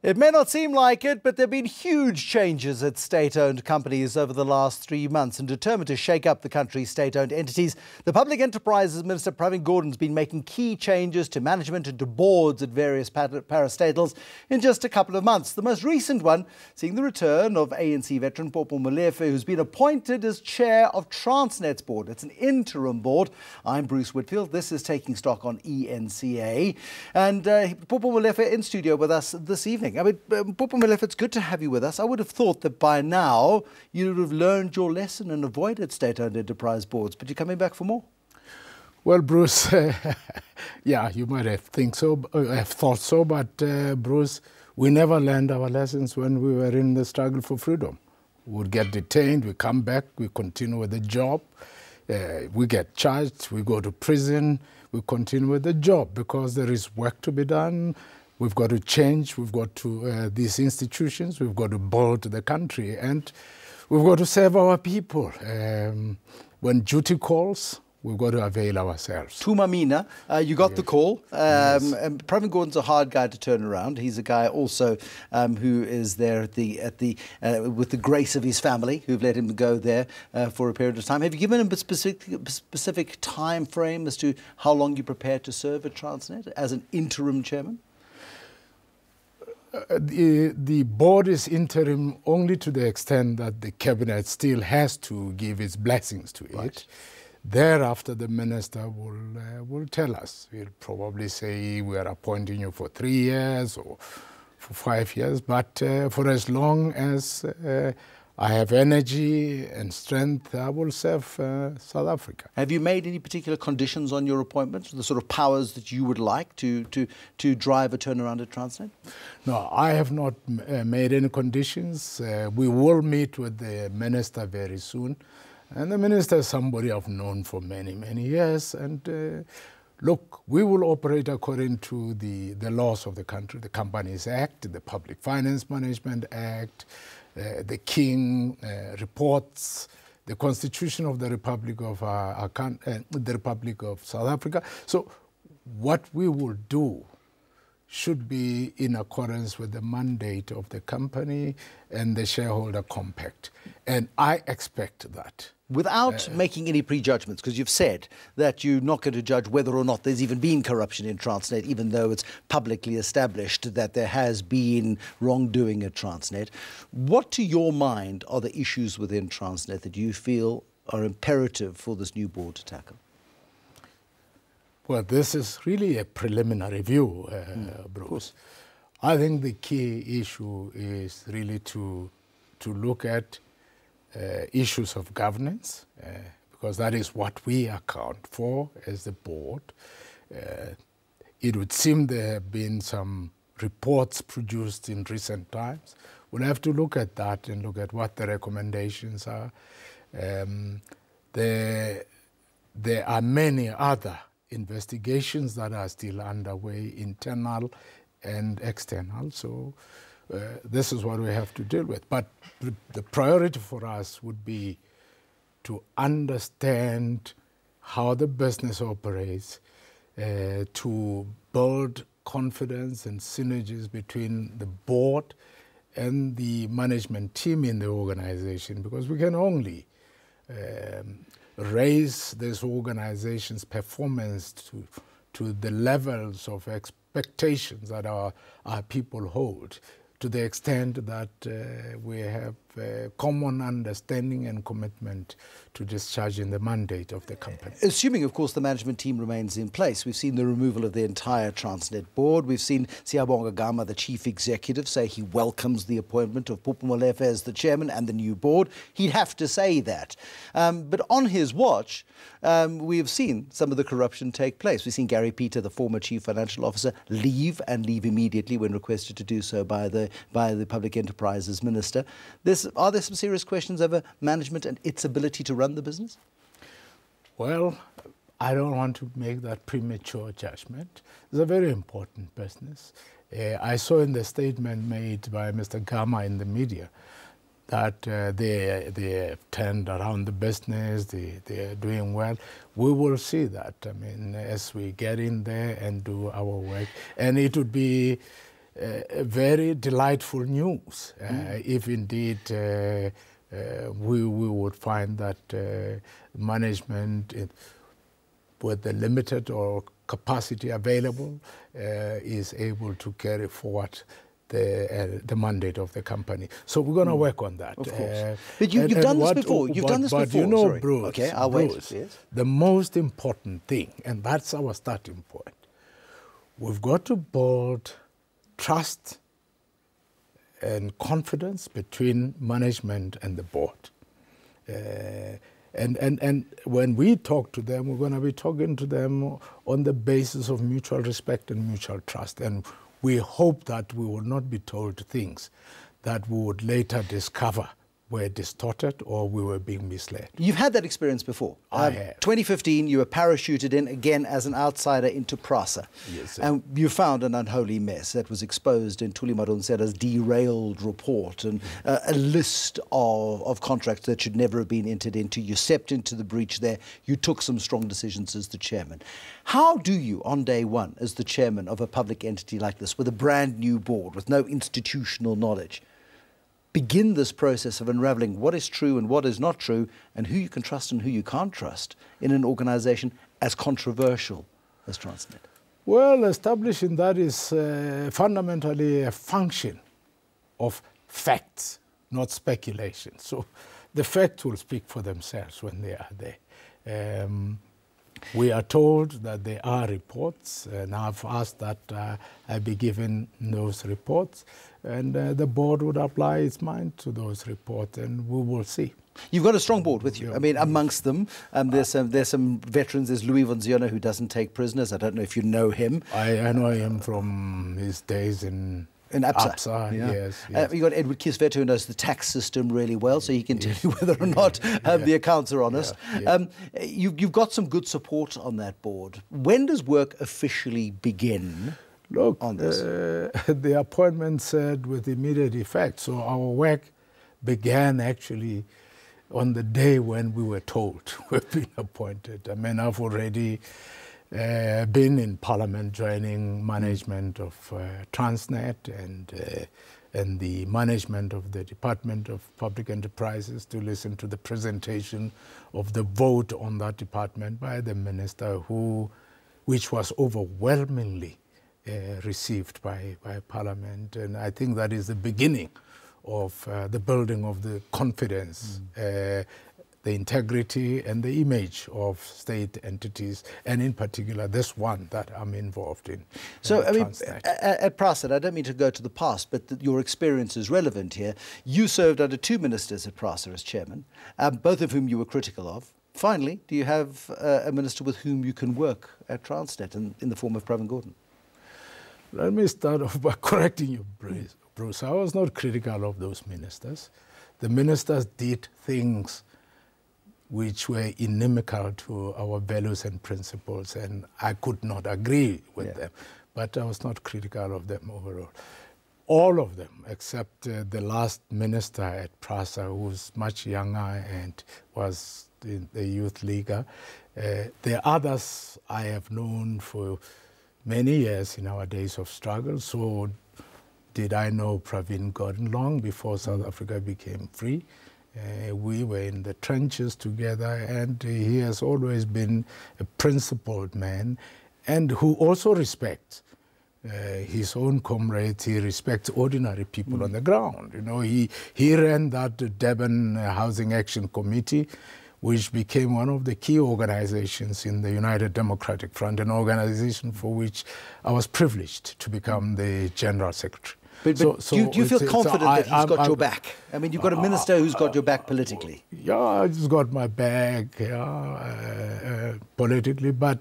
It may not seem like it, but there have been huge changes at state-owned companies over the last 3 months. And determined to shake up the country's state-owned entities, the Public Enterprises Minister Pravin Gordhan's been making key changes to management and to boards at various parastatals in just a couple of months. The most recent one seeing the return of ANC veteran Popo Molefe, who's been appointed as chair of Transnet's board. It's an interim board. I'm Bruce Whitfield. This is Taking Stock on ENCA. And Popo Molefe in studio with us this evening. I mean, Popo Molefe, it's good to have you with us. I would have thought that by now you would have learned your lesson and avoided state-owned enterprise boards, but you're coming back for more. Well, Bruce, yeah, you might have thought so, but Bruce, we never learned our lessons when we were in the struggle for freedom. We would get detained, we come back, we continue with the job, we get charged, we go to prison, we continue with the job because there is work to be done. We've got to change, we've got to, these institutions, we've got to build the country, and we've got to serve our people. When duty calls, we've got to avail ourselves. Tumamina, you got the call. Yes. And Pravin Gordhan's a hard guy to turn around. He's a guy also who is there with the grace of his family, who've let him go there for a period of time. Have you given him a specific time frame as to how long you prepare to serve at Transnet as an interim chairman? The board is interim only to the extent that the cabinet still has to give its blessings to it. Thereafter, the minister will tell us. He'll probably say we are appointing you for 3 years or for 5 years, but for as long as I have energy and strength, I will serve South Africa. Have you made any particular conditions on your appointments, the sort of powers that you would like to drive a turnaround at Transnet? No, I have not made any conditions. We will meet with the minister very soon. And the minister is somebody I've known for many, many years. And look, we will operate according to the laws of the country, the Companies Act, the Public Finance Management Act, the King reports, the Constitution of the Republic of South Africa. So what we will do should be in accordance with the mandate of the company and the shareholder compact. And I expect that. Without making any prejudgments, because you've said that you're not going to judge whether or not there's even been corruption in Transnet, even though it's publicly established that there has been wrongdoing at Transnet. What, to your mind, are the issues within Transnet that you feel are imperative for this new board to tackle? Well, this is really a preliminary view, Bruce. I think the key issue is really to look at issues of governance, because that is what we account for as the board. It would seem there have been some reports produced in recent times. We'll have to look at that and look at what the recommendations are. There are many other investigations that are still underway, internal and external. So this is what we have to deal with. But the priority for us would be to understand how the business operates, to build confidence and synergies between the board and the management team in the organization, because we can only raise this organization's performance to the levels of expectations that our people hold, to the extent that we have common understanding and commitment to discharging the mandate of the company. Assuming, of course, the management team remains in place. We've seen the removal of the entire Transnet board. We've seen Siyabonga Gama, the chief executive, say he welcomes the appointment of Popo Molefe as the chairman and the new board. He'd have to say that. But on his watch, we have seen some of the corruption take place. We've seen Gary Peter, the former chief financial officer, leave immediately when requested to do so by the Public Enterprises Minister. Are there some serious questions over management and its ability to run the business? Well, I don't want to make that premature judgment. It's a very important business. I saw in the statement made by Mr. Gama in the media that they have turned around the business, they are doing well. We will see that, I mean, as we get in there and do our work. And it would be very delightful news, if indeed we would find that management, with the limited or capacity available, is able to carry forward the mandate of the company. So we're going to work on that. Of course. But you've done this before. You've done this before. But you know, Sorry. Bruce, okay, I'll wait. Yes. The most important thing, and that's our starting point, we've got to build trust and confidence between management and the board. And when we talk to them, we're going to be talking to them on the basis of mutual respect and mutual trust. And we hope that we will not be told things that we would later discover were distorted or we were being misled. You've had that experience before. I have. 2015, you were parachuted in again as an outsider into Prasa. Yes, sir. And you found an unholy mess that was exposed in Thuli Madonsela's derailed report and a list of contracts that should never have been entered into. You stepped into the breach there. You took some strong decisions as the chairman. How do you, on day one, as the chairman of a public entity like this, with a brand new board, with no institutional knowledge, begin this process of unraveling what is true and what is not true and who you can trust and who you can't trust in an organisation as controversial as Transnet? Well, establishing that is fundamentally a function of facts, not speculation. So the facts will speak for themselves when they are there. We are told that there are reports, and I've asked that I be given those reports, and the board would apply its mind to those reports, and we will see. You've got a strong board with you. I mean, amongst them, there's some veterans. There's Louis von Ziona, who doesn't take prisoners. I don't know if you know him. I know him from his days in APSA, yeah. Yes. You've got Edward Kisvet, who knows the tax system really well, so he can tell you whether or not the accounts are honest. You've got some good support on that board. When does work officially begin? Look, on this? The appointment said with immediate effect, so our work began actually on the day when we were told we've been appointed. I mean, I've already been in Parliament joining management of Transnet and the management of the Department of Public Enterprises to listen to the presentation of the vote on that department by the minister, which was overwhelmingly received by Parliament. And I think that is the beginning of the building of the confidence, the integrity and the image of state entities, and in particular this one that I'm involved in. So, I mean, at Prasa, I don't mean to go to the past, but your experience is relevant here. You served under two ministers at Prasa as chairman, both of whom you were critical of. Finally, do you have a minister with whom you can work at Transnet in the form of Pravin Gordhan? Let me start off by correcting you, Bruce. I was not critical of those ministers. The ministers did things which were inimical to our values and principles, and I could not agree with them. But I was not critical of them overall. All of them, except the last minister at Prasa, who was much younger and was the youth leaguer. The others I have known for many years in our days of struggle. So did I know Pravin Gordhan long before South Africa became free. We were in the trenches together, and he has always been a principled man and who also respects his own comrades. He respects ordinary people on the ground. You know, he ran that Durban Housing Action Committee, which became one of the key organizations in the United Democratic Front, an organization for which I was privileged to become the General Secretary. But do you feel confident that he's got your back? I mean, you've got a minister who's got your back politically. Yeah, he's got my back politically, but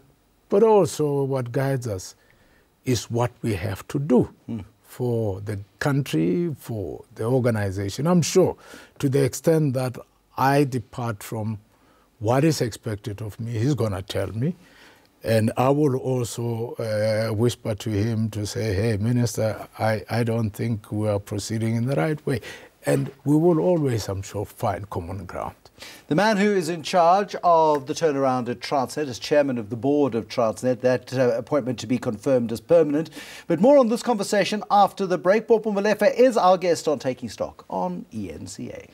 also what guides us is what we have to do for the country, for the organization. I'm sure to the extent that I depart from what is expected of me, he's going to tell me. And I will also whisper to him to say, hey, Minister, I don't think we are proceeding in the right way. And we will always, I'm sure, find common ground. The man who is in charge of the turnaround at Transnet is chairman of the board of Transnet. That appointment to be confirmed as permanent. But more on this conversation after the break. Popo Molefe is our guest on Taking Stock on ENCA.